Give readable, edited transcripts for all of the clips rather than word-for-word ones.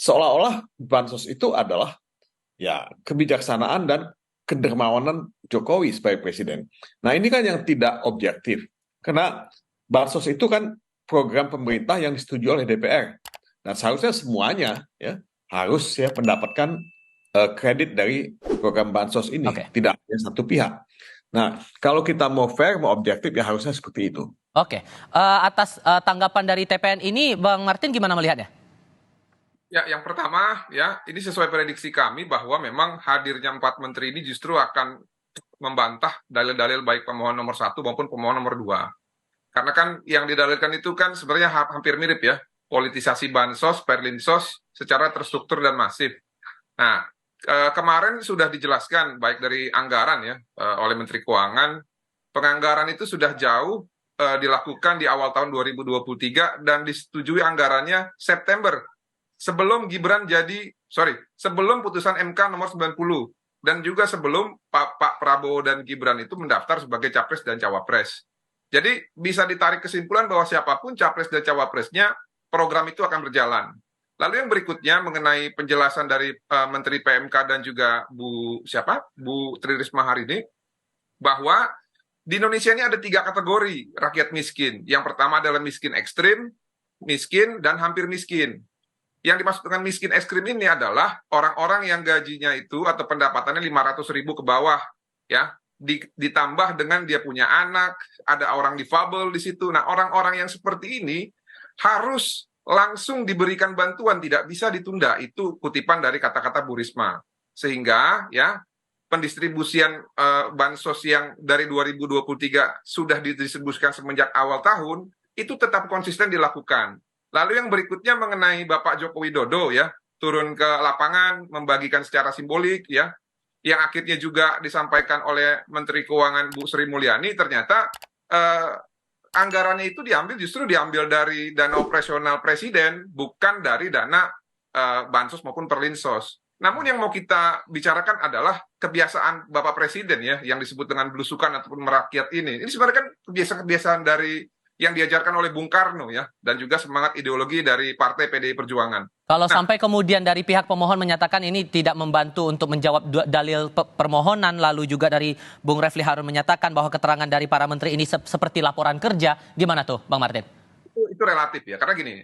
seolah-olah bansos itu adalah ya kebijaksanaan dan kedermawanan Jokowi sebagai presiden. Nah ini kan yang tidak objektif, karena bansos itu kan program pemerintah yang disetujui oleh DPR. Nah seharusnya semuanya ya harus ya mendapatkan kredit dari program bansos ini, Oke, tidak hanya satu pihak. Nah kalau kita mau fair, mau objektif ya harusnya seperti itu. oke. Atas tanggapan dari TPN ini, Bang Martin gimana melihatnya? Ya, yang pertama ya, ini sesuai prediksi kami bahwa memang hadirnya 4 menteri ini justru akan membantah dalil-dalil baik pemohon nomor 1 maupun pemohon nomor 2. Karena kan yang didalilkan itu kan sebenarnya hampir mirip ya, politisasi bansos, perlinsos secara terstruktur dan masif. Nah, kemarin sudah dijelaskan baik dari anggaran ya oleh Menteri Keuangan, penganggaran itu sudah jauh dilakukan di awal tahun 2023 dan disetujui anggarannya September sebelum putusan MK nomor 90 dan juga sebelum Pak Prabowo dan Gibran itu mendaftar sebagai capres dan cawapres. Jadi bisa ditarik kesimpulan bahwa siapapun capres dan cawapresnya, program itu akan berjalan. Lalu yang berikutnya mengenai penjelasan dari Menteri PMK dan juga Bu Tri Risma hari ini, bahwa di Indonesia ini ada 3 kategori rakyat miskin. Yang pertama adalah miskin ekstrim, miskin, dan hampir miskin. Yang dimaksud dengan miskin ekstrim ini adalah orang-orang yang gajinya itu atau pendapatannya 500.000 ke bawah, ya, ditambah dengan dia punya anak, ada orang difabel di situ. Nah, orang-orang yang seperti ini harus langsung diberikan bantuan, tidak bisa ditunda. Itu kutipan dari kata-kata Bu Risma. Sehingga ya pendistribusian bansos yang dari 2023 sudah didistribusikan semenjak awal tahun itu tetap konsisten dilakukan. Lalu yang berikutnya mengenai Bapak Joko Widodo ya, turun ke lapangan membagikan secara simbolik ya, yang akhirnya juga disampaikan oleh Menteri Keuangan Bu Sri Mulyani, ternyata anggarannya itu justru diambil dari dana operasional Presiden, bukan dari dana bansos maupun perlinsos. Namun yang mau kita bicarakan adalah kebiasaan Bapak Presiden ya, yang disebut dengan belusukan ataupun merakyat ini. Ini sebenarnya kan kebiasaan-kebiasaan dari yang diajarkan oleh Bung Karno ya, dan juga semangat ideologi dari Partai PDI Perjuangan. Kalau Nah, sampai kemudian dari pihak pemohon menyatakan ini tidak membantu untuk menjawab dalil permohonan, lalu juga dari Bung Refli Harun menyatakan bahwa keterangan dari para menteri ini seperti laporan kerja, gimana tuh Bang Martin? itu relatif ya, karena gini,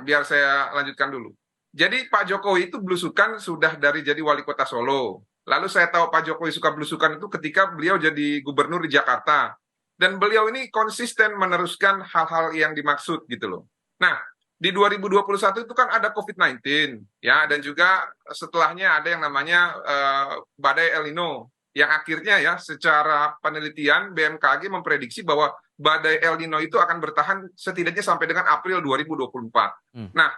biar saya lanjutkan dulu. Jadi Pak Jokowi itu belusukan sudah dari jadi wali kota Solo. Lalu saya tahu Pak Jokowi suka belusukan itu ketika beliau jadi gubernur di Jakarta. Dan beliau ini konsisten meneruskan hal-hal yang dimaksud gitu loh. Nah, di 2021 itu kan ada COVID-19 ya, dan juga setelahnya ada yang namanya badai El Nino, yang akhirnya ya secara penelitian BMKG memprediksi bahwa badai El Nino itu akan bertahan setidaknya sampai dengan April 2024. Nah,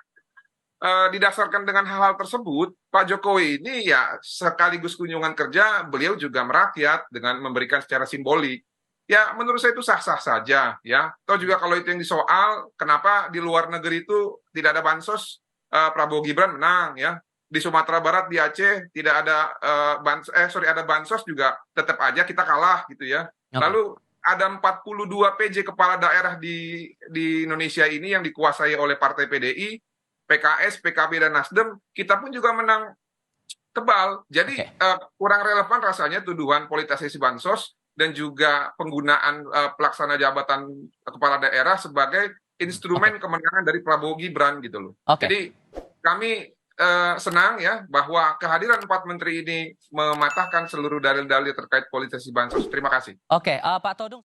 didasarkan dengan hal-hal tersebut, Pak Jokowi ini ya sekaligus kunjungan kerja, beliau juga merakyat dengan memberikan secara simbolik. Ya, menurut saya itu sah-sah saja, ya. Atau juga kalau itu yang disoal, kenapa di luar negeri itu tidak ada bansos, Prabowo Gibran menang, ya. Di Sumatera Barat, di Aceh tidak ada ada bansos juga, tetap aja kita kalah, gitu ya. Oke. Lalu ada 42 PJ kepala daerah di Indonesia ini yang dikuasai oleh Partai PDI, PKS, PKB, dan Nasdem, kita pun juga menang tebal. Jadi kurang relevan rasanya tuduhan politisasi bansos dan juga penggunaan pelaksana jabatan kepala daerah sebagai instrumen kemenangan dari Prabowo Gibran gitu loh. Jadi kami senang ya bahwa kehadiran 4 menteri ini mematahkan seluruh dalil-dalil terkait politisasi bansos. Terima kasih. Oke, Pak Todung.